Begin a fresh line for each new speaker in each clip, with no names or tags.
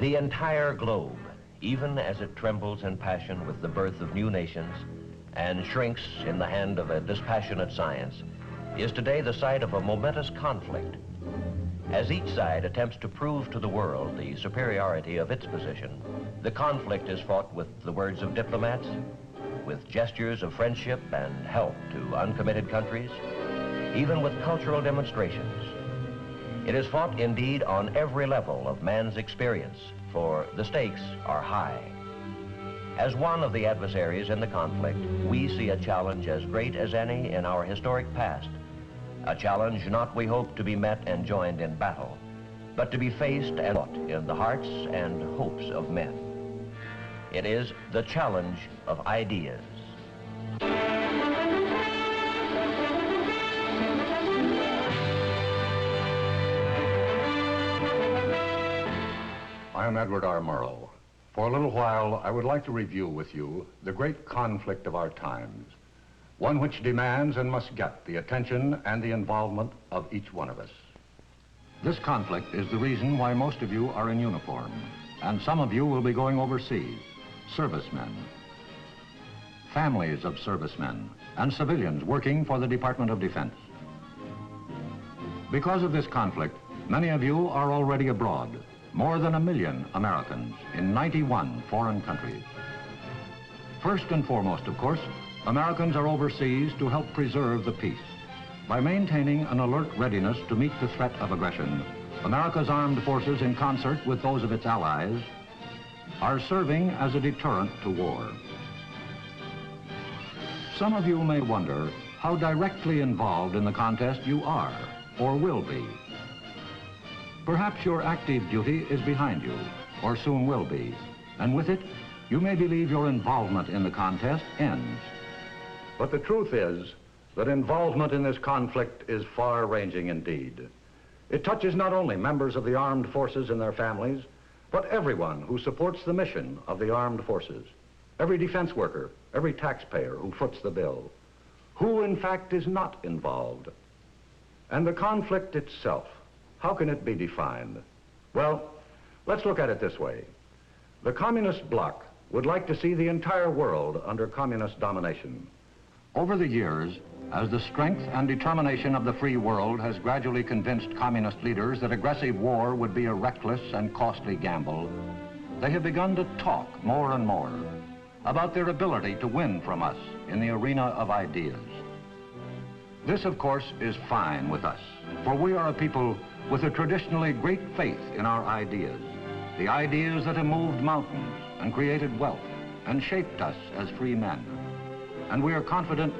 The entire globe, even as it trembles in passion with the birth of new nations and shrinks in the hand of a dispassionate science, is today the site of a momentous conflict. As each side attempts to prove to the world the superiority of its position, the conflict is fought with the words of diplomats, with gestures of friendship and help to uncommitted countries, even with cultural demonstrations. It is fought indeed on every level of man's experience, for the stakes are high. As one of the adversaries in the conflict, we see a challenge as great as any in our historic past. A challenge not, we hope, to be met and joined in battle, but to be faced and fought in the hearts and hopes of men. It is the challenge of ideas.
I am Edward R. Murrow. For a little while, I would like to review with you the great conflict of our times, one which demands and must get the attention and the involvement of each one of us. This conflict is the reason why most of you are in uniform, and some of you will be going overseas, servicemen, families of servicemen, and civilians working for the Department of Defense. Because of this conflict, many of you are already abroad, more than 1 million Americans in 91 foreign countries. First and foremost, of course, Americans are overseas to help preserve the peace. By maintaining an alert readiness to meet the threat of aggression, America's armed forces, in concert with those of its allies, are serving as a deterrent to war. Some of you may wonder how directly involved in the contest you are or will be. Perhaps your active duty is behind you, or soon will be, and with it, you may believe your involvement in the contest ends. But the truth is that involvement in this conflict is far-ranging indeed. It touches not only members of the armed forces and their families, but everyone who supports the mission of the armed forces, every defense worker, every taxpayer who foots the bill. Who, in fact, is not involved? And the conflict itself, how can it be defined? Well, let's look at it this way. The communist bloc would like to see the entire world under communist domination. Over the years, as the strength and determination of the free world has gradually convinced communist leaders that aggressive war would be a reckless and costly gamble, they have begun to talk more and more about their ability to win from us in the arena of ideas. This, of course, is fine with us, for we are a people with a traditionally great faith in our ideas, the ideas that have moved mountains and created wealth and shaped us as free men. And we are confident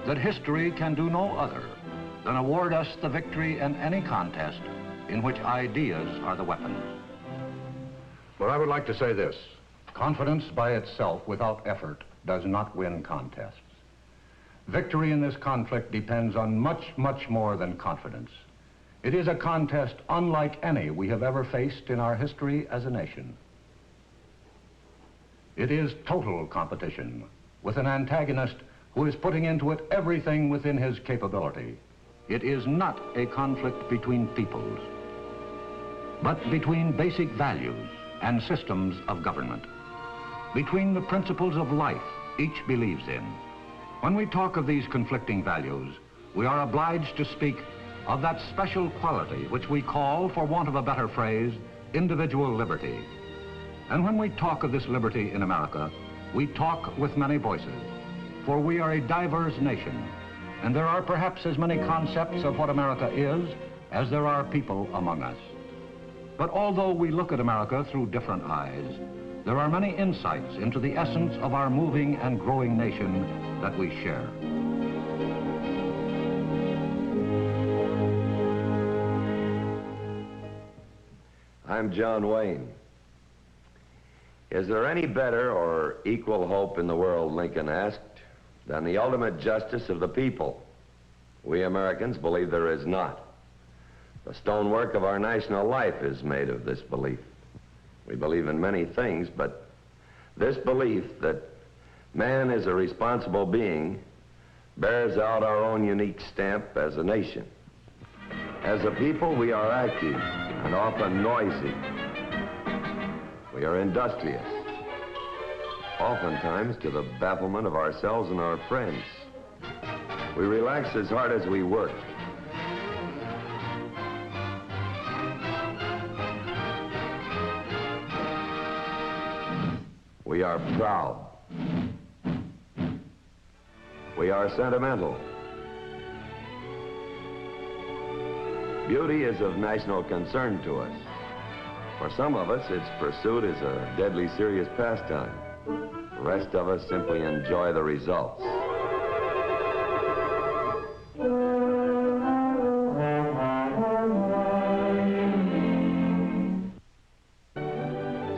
that history can do no other than award us the victory in any contest in which ideas are the weapons. But I would like to say this: confidence by itself without effort does not win contests. Victory in this conflict depends on much, much more than confidence. It is a contest unlike any we have ever faced in our history as a nation. It is total competition with an antagonist who is putting into it everything within his capability. It is not a conflict between peoples, but between basic values and systems of government, between the principles of life each believes in. When we talk of these conflicting values, we are obliged to speak of that special quality which we call, for want of a better phrase, individual liberty. And when we talk of this liberty in America, we talk with many voices, for we are a diverse nation, and there are perhaps as many concepts of what America is as there are people among us. But although we look at America through different eyes, there are many insights into the essence of our moving and growing nation that we share.
I'm John Wayne. Is there any better or equal hope in the world, Lincoln asked, than the ultimate justice of the people? We Americans believe there is not. The stonework of our national life is made of this belief. We believe in many things, but this belief that man is a responsible being bears out our own unique stamp as a nation. As a people, we are active and often noisy. We are industrious, oftentimes to the bafflement of ourselves and our friends. We relax as hard as we work. We are proud. We are sentimental. Beauty is of national concern to us. For some of us, its pursuit is a deadly serious pastime. The rest of us simply enjoy the results.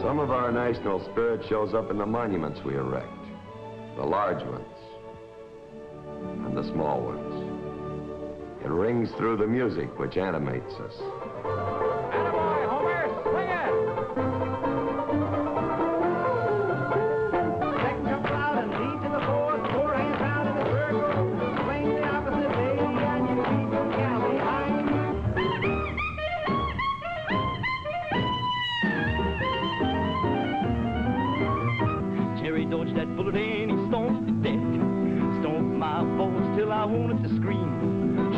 Some of our national spirit shows up in the monuments we erect, the large ones and the small ones. It rings through the music which animates us.
Attaboy, Homer, swing it! Second jump out and lead to the fourth, four hands down in the circle. Swing the opposite way and you keep the gal behind. Jerry dodged that bullet and he stomped the deck. Stomped my balls till I wanted to scream.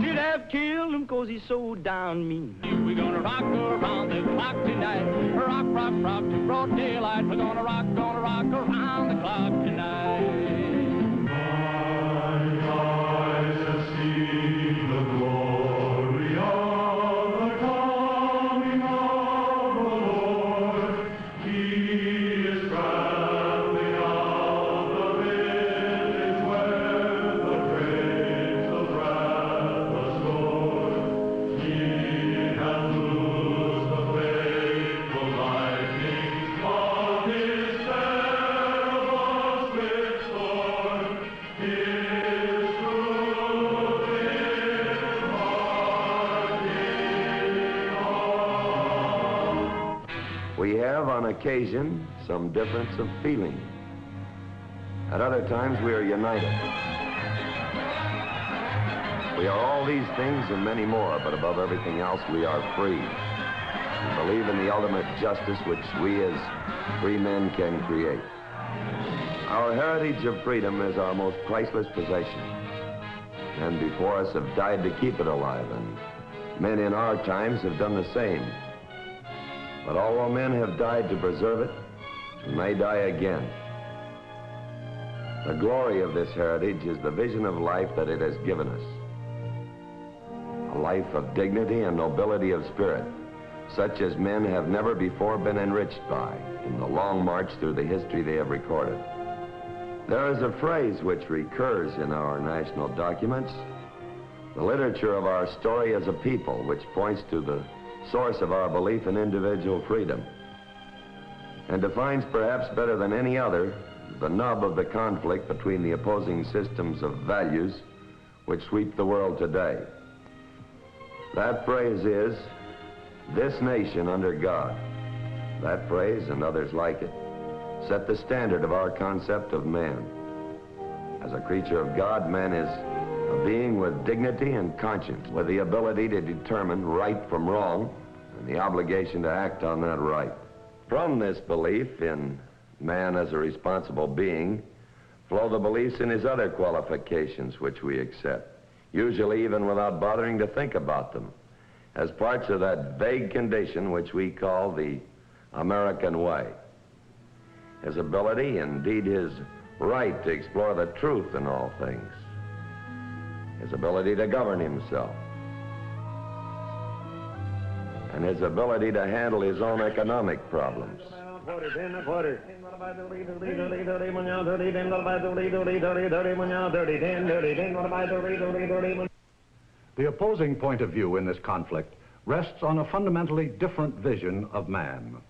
Should have killed him cause he's so darn mean. We're gonna rock around the clock tonight. Rock, rock, rock to broad daylight. We're gonna rock around the clock tonight.
My eyes have seen the glory of the coming of the Lord. He is traveling out the village where the grapes of wrath are stored. He has loosed the fateful lightnings of his terrible swift sword. His truth is marching on.
We have, on occasion, some difference of feeling. At other times, we are united. We are all these things and many more, but above everything else, we are free. We believe in the ultimate justice which we as free men can create. Our heritage of freedom is our most priceless possession. Men before us have died to keep it alive, and men in our times have done the same. But although men have died to preserve it, we may die again. The glory of this heritage is the vision of life that it has given us. A life of dignity and nobility of spirit, such as men have never before been enriched by in the long march through the history they have recorded. There is a phrase which recurs in our national documents, the literature of our story as a people, which points to the source of our belief in individual freedom, and defines perhaps better than any other the nub of the conflict between the opposing systems of values which sweep the world today. That phrase is, "This nation under God." That phrase and others like it set the standard of our concept of man. As a creature of God, man is a being with dignity and conscience, with the ability to determine right from wrong and the obligation to act on that right. From this belief in man as a responsible being flow the beliefs in his other qualifications which we accept, usually even without bothering to think about them, as parts of that vague condition which we call the American way. His ability, indeed his right to explore the truth in all things, his ability to govern himself, and his ability to handle his own economic problems.
The opposing point of view in this conflict rests on a fundamentally different vision of man.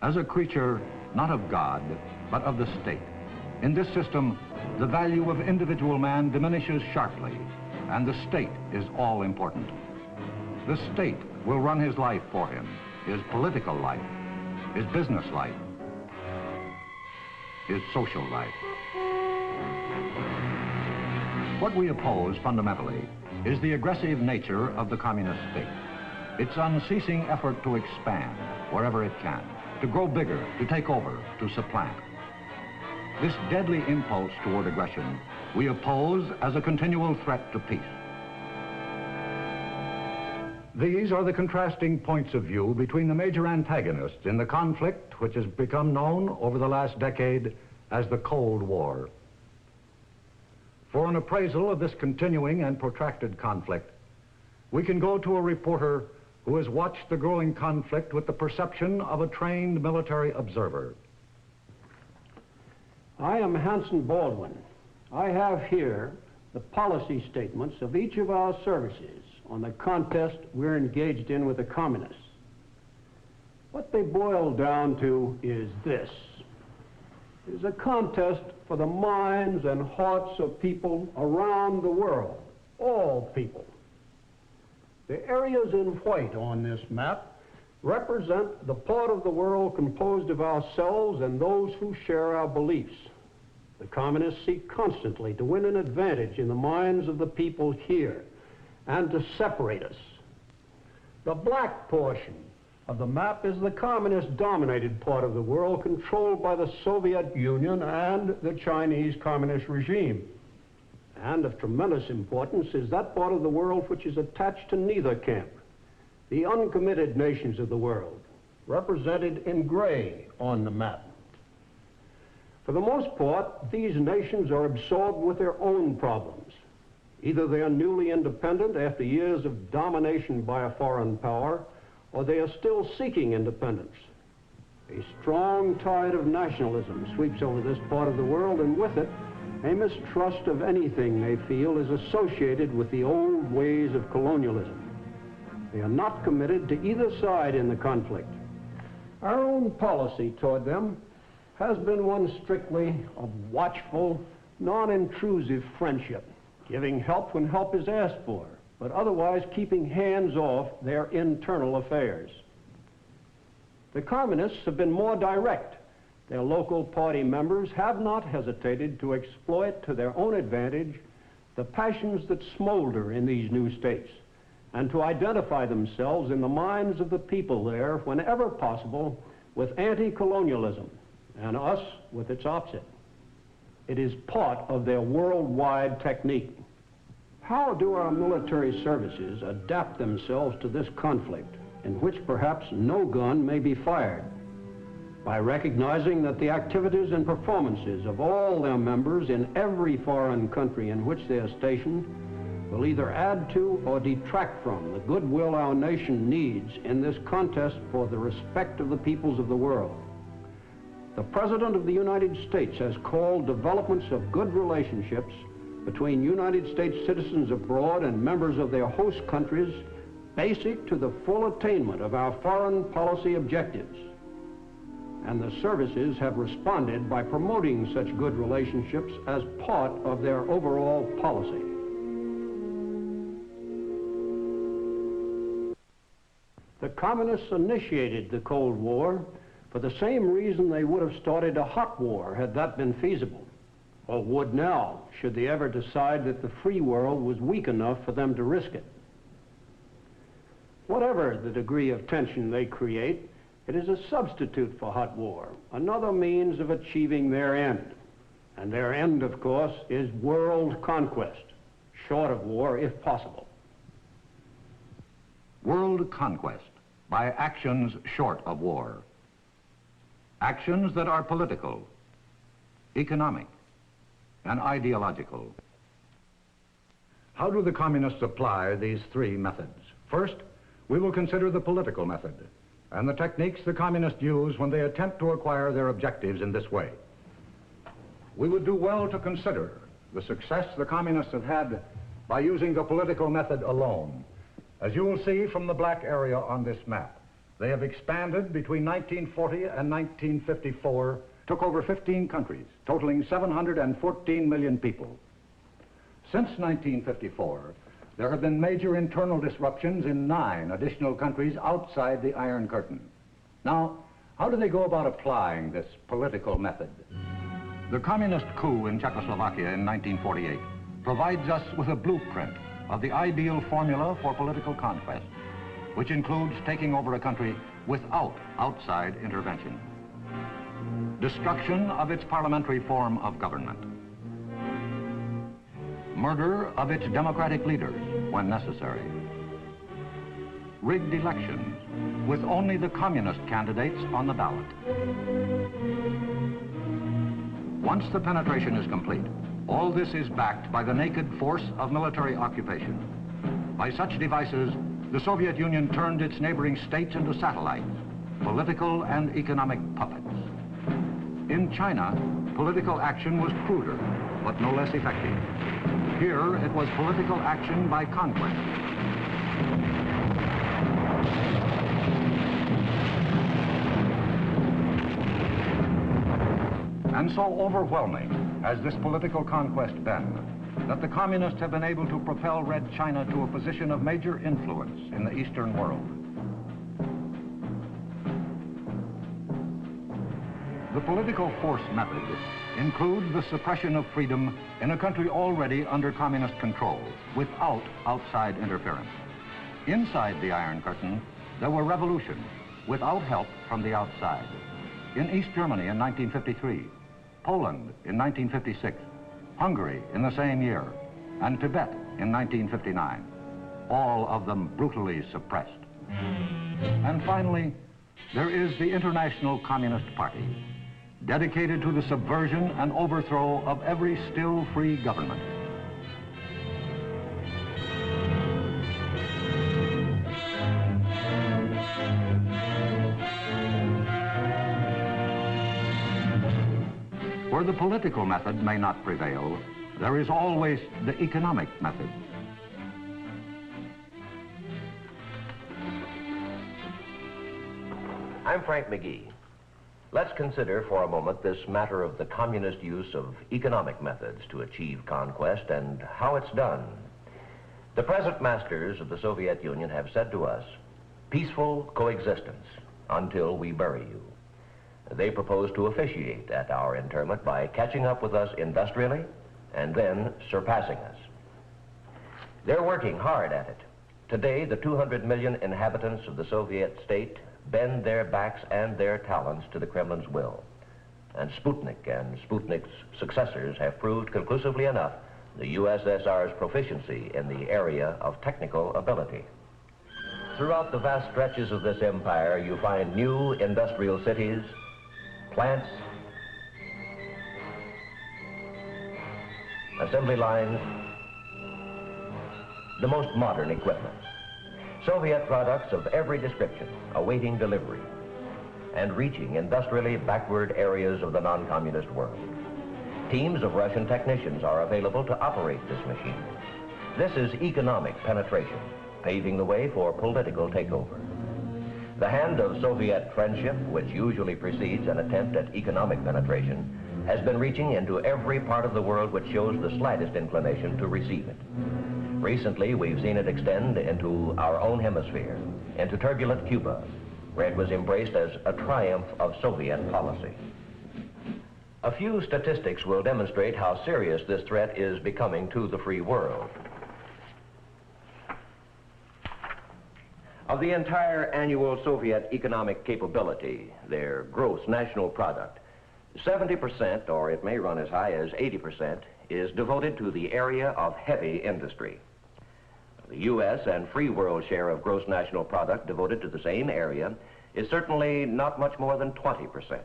As a creature not of God, but of the state. In this system, the value of individual man diminishes sharply, and the state is all important. The state will run his life for him, his political life, his business life, his social life. What we oppose fundamentally is the aggressive nature of the communist state, its unceasing effort to expand wherever it can, to grow bigger, to take over, to supplant. This deadly impulse toward aggression we oppose as a continual threat to peace. These are the contrasting points of view between the major antagonists in the conflict which has become known over the last decade as the Cold War. For an appraisal of this continuing and protracted conflict, we can go to a reporter who has watched the growing conflict with the perception of a trained military observer.
I am Hanson Baldwin. I have here the policy statements of each of our services on the contest we're engaged in with the communists. What they boil down to is this. It is a contest for the minds and hearts of people around the world, all people. The areas in white on this map represent the part of the world composed of ourselves and those who share our beliefs. The communists seek constantly to win an advantage in the minds of the people here and to separate us. The black portion of the map is the communist-dominated part of the world controlled by the Soviet Union and the Chinese Communist regime. And of tremendous importance is that part of the world which is attached to neither camp, the uncommitted nations of the world, represented in gray on the map. For the most part, these nations are absorbed with their own problems. Either they are newly independent after years of domination by a foreign power, or they are still seeking independence. A strong tide of nationalism sweeps over this part of the world, and with it, a mistrust of anything they feel is associated with the old ways of colonialism. They are not committed to either side in the conflict. Our own policy toward them has been one strictly of watchful, non-intrusive friendship, giving help when help is asked for, but otherwise keeping hands off their internal affairs. The communists have been more direct. Their local party members have not hesitated to exploit to their own advantage the passions that smolder in these new states and to identify themselves in the minds of the people there whenever possible with anti-colonialism and us with its opposite. It is part of their worldwide technique. How do our military services adapt themselves to this conflict in which perhaps no gun may be fired? By recognizing that the activities and performances of all their members in every foreign country in which they are stationed will either add to or detract from the goodwill our nation needs in this contest for the respect of the peoples of the world. The President of the United States has called developments of good relationships between United States citizens abroad and members of their host countries basic to the full attainment of our foreign policy objectives. And the services have responded by promoting such good relationships as part of their overall policy. The communists initiated the Cold War for the same reason they would have started a hot war had that been feasible, or would now, should they ever decide that the free world was weak enough for them to risk it. Whatever the degree of tension they create, it is a substitute for hot war, another means of achieving their end. And their end, of course, is world conquest, short of war if possible.
World conquest by actions short of war. Actions that are political, economic, and ideological. How do the communists apply these three methods? First, we will consider the political method and the techniques the communists use when they attempt to acquire their objectives in this way. We would do well to consider the success the communists have had by using the political method alone. As you will see from the black area on this map, they have expanded between 1940 and 1954, took over 15 countries, totaling 714 million people. Since 1954, there have been major internal disruptions in 9 additional countries outside the Iron Curtain. Now, how do they go about applying this political method? The communist coup in Czechoslovakia in 1948 provides us with a blueprint of the ideal formula for political conquest, which includes taking over a country without outside intervention. Destruction of its parliamentary form of government. Murder of its democratic leaders when necessary. Rigged elections with only the communist candidates on the ballot. Once the penetration is complete, all this is backed by the naked force of military occupation. By such devices, the Soviet Union turned its neighboring states into satellites, political and economic puppets. In China, political action was cruder, but no less effective. Here, it was political action by conquest. And so overwhelming has this political conquest been that the communists have been able to propel Red China to a position of major influence in the Eastern world. The political force method includes the suppression of freedom in a country already under communist control, without outside interference. Inside the Iron Curtain, there were revolutions without help from the outside. In East Germany in 1953, Poland in 1956, Hungary in the same year, and Tibet in 1959, all of them brutally suppressed. And finally, there is the International Communist Party, dedicated to the subversion and overthrow of every still free government. Where the political method may not prevail, there is always the economic method.
I'm Frank McGee. Let's consider for a moment this matter of the communist use of economic methods to achieve conquest and how it's done. The present masters of the Soviet Union have said to us, peaceful coexistence until we bury you. They propose to officiate at our interment by catching up with us industrially and then surpassing us. They're working hard at it. Today, the 200 million inhabitants of the Soviet state bend their backs and their talents to the Kremlin's will. And Sputnik and Sputnik's successors have proved conclusively enough the USSR's proficiency in the area of technical ability. Throughout the vast stretches of this empire, you find new industrial cities, plants, assembly lines, the most modern equipment. Soviet products of every description awaiting delivery and reaching industrially backward areas of the non-communist world. Teams of Russian technicians are available to operate this machine. This is economic penetration, paving the way for political takeover. The hand of Soviet friendship, which usually precedes an attempt at economic penetration, has been reaching into every part of the world which shows the slightest inclination to receive it. Recently, we've seen it extend into our own hemisphere, into turbulent Cuba, where it was embraced as a triumph of Soviet policy. A few statistics will demonstrate how serious this threat is becoming to the free world. Of the entire annual Soviet economic capability, their gross national product, 70%, or it may run as high as 80%, is devoted to the area of heavy industry. The U.S. and free world share of gross national product devoted to the same area is certainly not much more than 20%.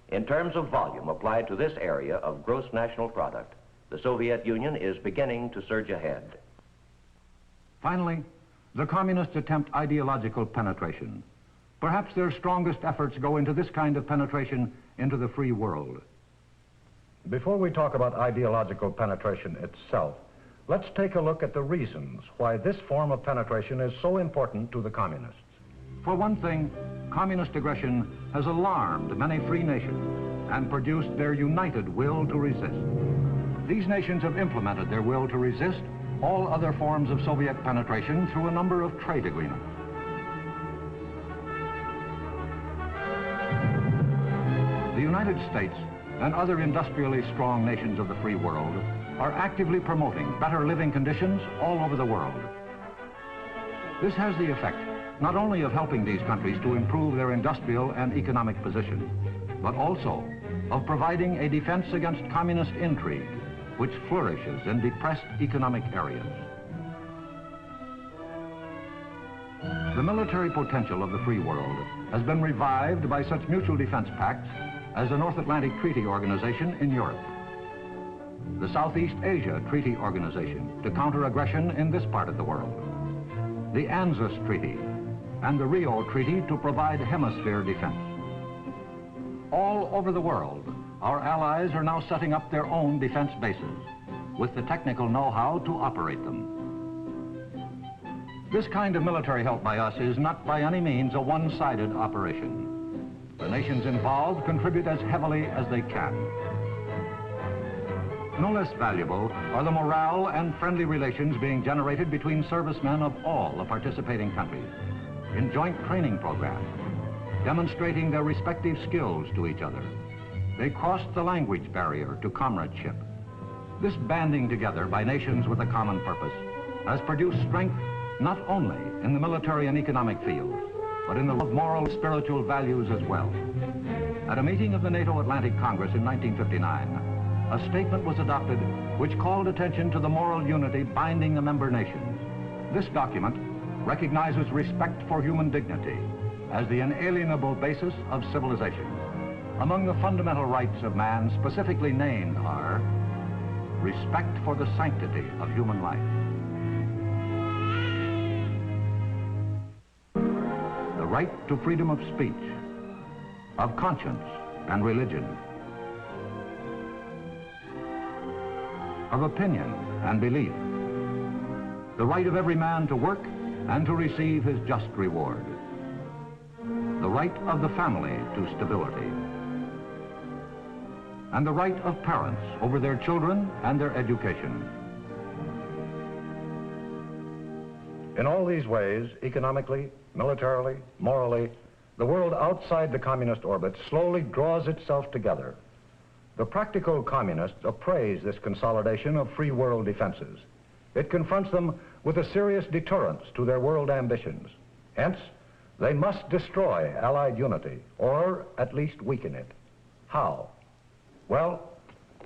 In terms of volume applied to this area of gross national product, the Soviet Union is beginning to surge ahead.
Finally, the communists attempt ideological penetration. Perhaps their strongest efforts go into this kind of penetration into the free world.
Before we talk about ideological penetration itself, let's take a look at the reasons why this form of penetration is so important to the communists.
For one thing, communist aggression has alarmed many free nations and produced their united will to resist. These nations have implemented their will to resist all other forms of Soviet penetration through a number of trade agreements. The United States and other industrially strong nations of the free world are actively promoting better living conditions all over the world. This has the effect not only of helping these countries to improve their industrial and economic position, but also of providing a defense against communist intrigue, which flourishes in depressed economic areas. The military potential of the free world has been revived by such mutual defense pacts as the North Atlantic Treaty Organization in Europe, the Southeast Asia Treaty Organization to counter aggression in this part of the world, the ANZUS Treaty, and the Rio Treaty to provide hemisphere defense. All over the world, our allies are now setting up their own defense bases with the technical know-how to operate them. This kind of military help by us is not by any means a one-sided operation. The nations involved contribute as heavily as they can. No less valuable are the morale and friendly relations being generated between servicemen of all the participating countries in joint training programs, demonstrating their respective skills to each other. They crossed the language barrier to comradeship. This banding together by nations with a common purpose has produced strength not only in the military and economic fields, but in the moral, spiritual values as well. At a meeting of the NATO Atlantic Congress in 1959, a statement was adopted which called attention to the moral unity binding the member nations. This document recognizes respect for human dignity as the inalienable basis of civilization. Among the fundamental rights of man specifically named are respect for the sanctity of human life, the right to freedom of speech, of conscience and religion, of opinion and belief, the right of every man to work and to receive his just reward, the right of the family to stability, and the right of parents over their children and their education.
In all these ways, economically, militarily, morally, the world outside the communist orbit slowly draws itself together. The practical communists appraise this consolidation of free world defenses. It confronts them with a serious deterrence to their world ambitions. Hence, they must destroy Allied unity, or at least weaken it. How? Well,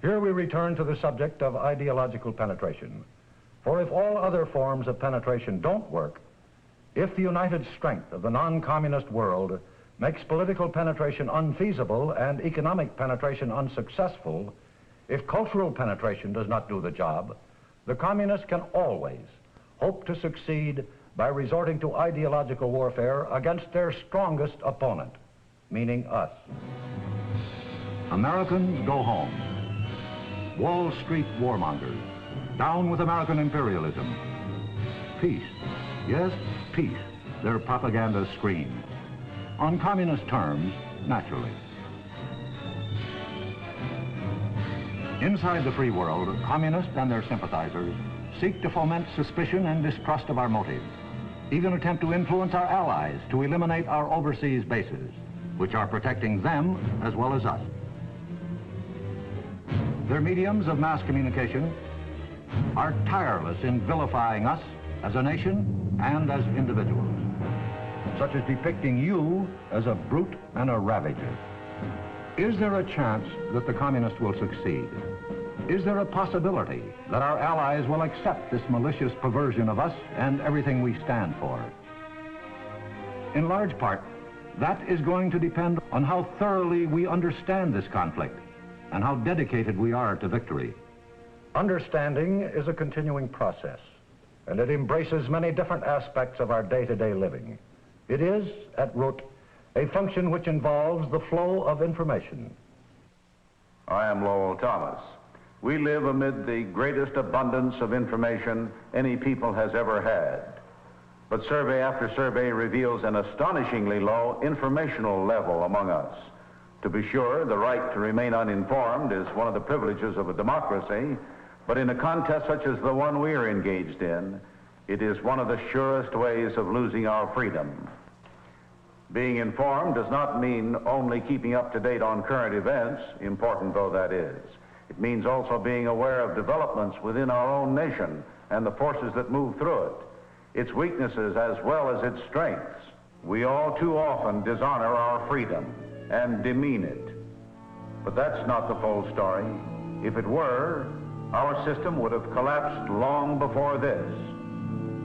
here we return to the subject of ideological penetration. For if all other forms of penetration don't work, if the united strength of the non-communist world makes political penetration unfeasible and economic penetration unsuccessful, if cultural penetration does not do the job, the communists can always hope to succeed by resorting to ideological warfare against their strongest opponent, meaning us.
Americans go home. Wall Street warmongers, down with American imperialism. Peace, yes, peace, their propaganda screams. On communist terms, naturally. Inside the free world, communists and their sympathizers seek to foment suspicion and distrust of our motives, even attempt to influence our allies to eliminate our overseas bases, which are protecting them as well as us. Their mediums of mass communication are tireless in vilifying us as a nation and as individuals, such as depicting you as a brute and a ravager. Is there a chance that the communists will succeed? Is there a possibility that our allies will accept this malicious perversion of us and everything we stand for? In large part, that is going to depend on how thoroughly we understand this conflict and how dedicated we are to victory.
Understanding is a continuing process, and it embraces many different aspects of our day-to-day living. It is, at root, a function which involves the flow of information.
I am Lowell Thomas. We live amid the greatest abundance of information any people has ever had. But survey after survey reveals an astonishingly low informational level among us. To be sure, the right to remain uninformed is one of the privileges of a democracy, but in a contest such as the one we are engaged in, it is one of the surest ways of losing our freedom. Being informed does not mean only keeping up to date on current events, important though that is. It means also being aware of developments within our own nation and the forces that move through it. its weaknesses as well as its strengths, we all too often dishonor our freedom and demean it. But that's not the full story. If it were, our system would have collapsed long before this.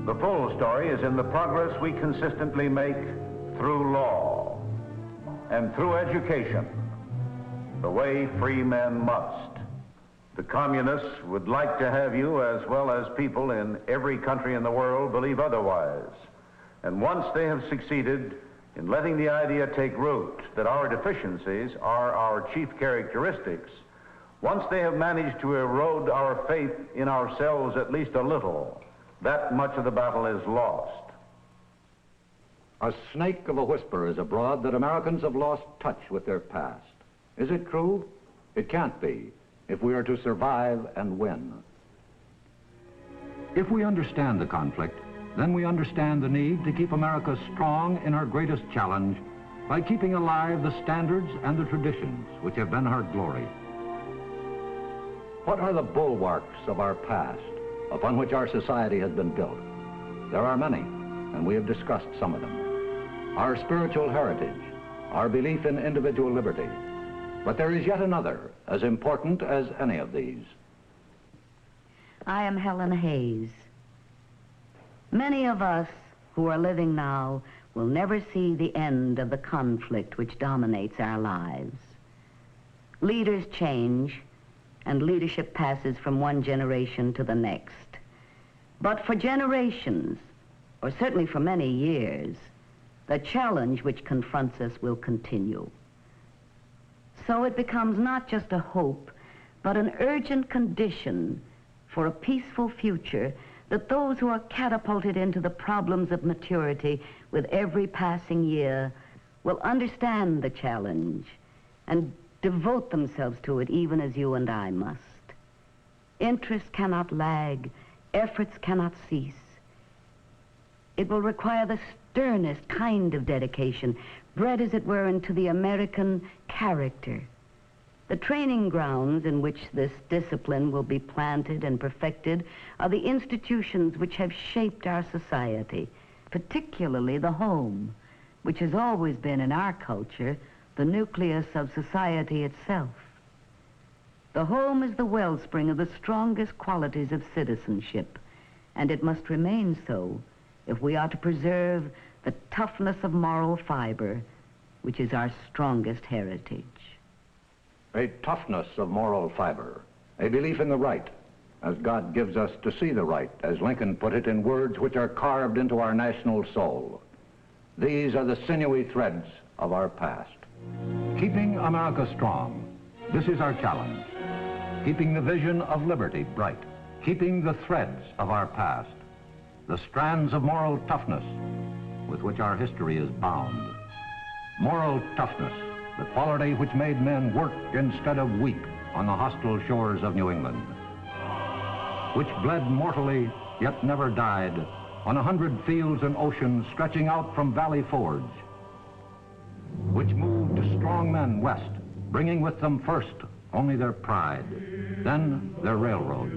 The full story is in the progress we consistently make through law and through education, the way free men must. The communists would like to have you, as well as people in every country in the world, believe otherwise. And once they have succeeded in letting the idea take root that our deficiencies are our chief characteristics, once they have managed to erode our faith in ourselves at least a little, that much of the battle is lost.
A snake of a whisper is abroad that Americans have lost touch with their past. Is it true? It can't be, if we are to survive and win. If we understand the conflict, then we understand the need to keep America strong in her greatest challenge by keeping alive the standards and the traditions which have been her glory. What are the bulwarks of our past upon which our society has been built? There are many, and we have discussed some of them. Our spiritual heritage, our belief in individual liberty. But there is yet another, as important as any of these.
I am Helen Hayes. Many of us who are living now will never see the end of the conflict which dominates our lives. Leaders change, and leadership passes from one generation to the next. But for generations, or certainly for many years, the challenge which confronts us will continue. So it becomes not just a hope, but an urgent condition for a peaceful future that those who are catapulted into the problems of maturity with every passing year will understand the challenge and devote themselves to it even as you and I must. Interest cannot lag, efforts cannot cease. It will require the sternest kind of dedication, bred as it were into the American character. The training grounds in which this discipline will be planted and perfected are the institutions which have shaped our society, particularly the home, which has always been in our culture the nucleus of society itself. The home is the wellspring of the strongest qualities of citizenship, and it must remain so if we are to preserve the toughness of moral fiber, which is our strongest heritage.
A toughness of moral fiber, a belief in the right, as God gives us to see the right, as Lincoln put it in words which are carved into our national soul. These are the sinewy threads of our past. Keeping America strong, this is our challenge. Keeping the vision of liberty bright, keeping the threads of our past, the strands of moral toughness with which our history is bound. Moral toughness, the quality which made men work instead of weep on the hostile shores of New England, which bled mortally yet never died on 100 fields and oceans stretching out from Valley Forge, which moved strong men west, bringing with them first only their pride, then their railroads,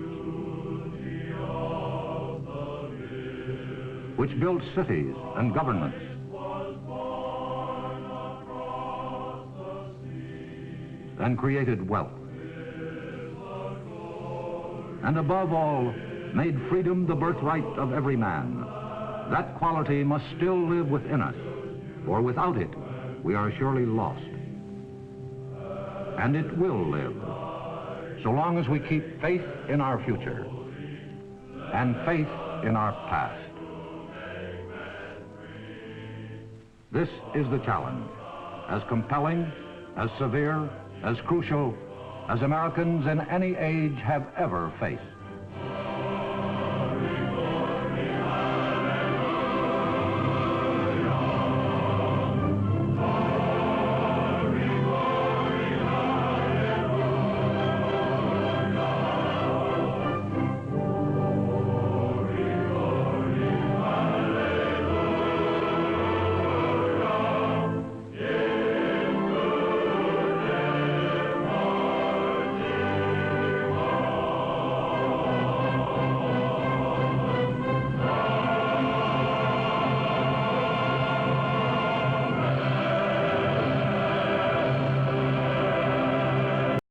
which built cities and governments, and created wealth, and above all, made freedom the birthright of every man. That quality must still live within us, for without it, we are surely lost. And it will live, so long as we keep faith in our future and faith in our past. This is the challenge, as compelling, as severe, as crucial as Americans in any age have ever faced.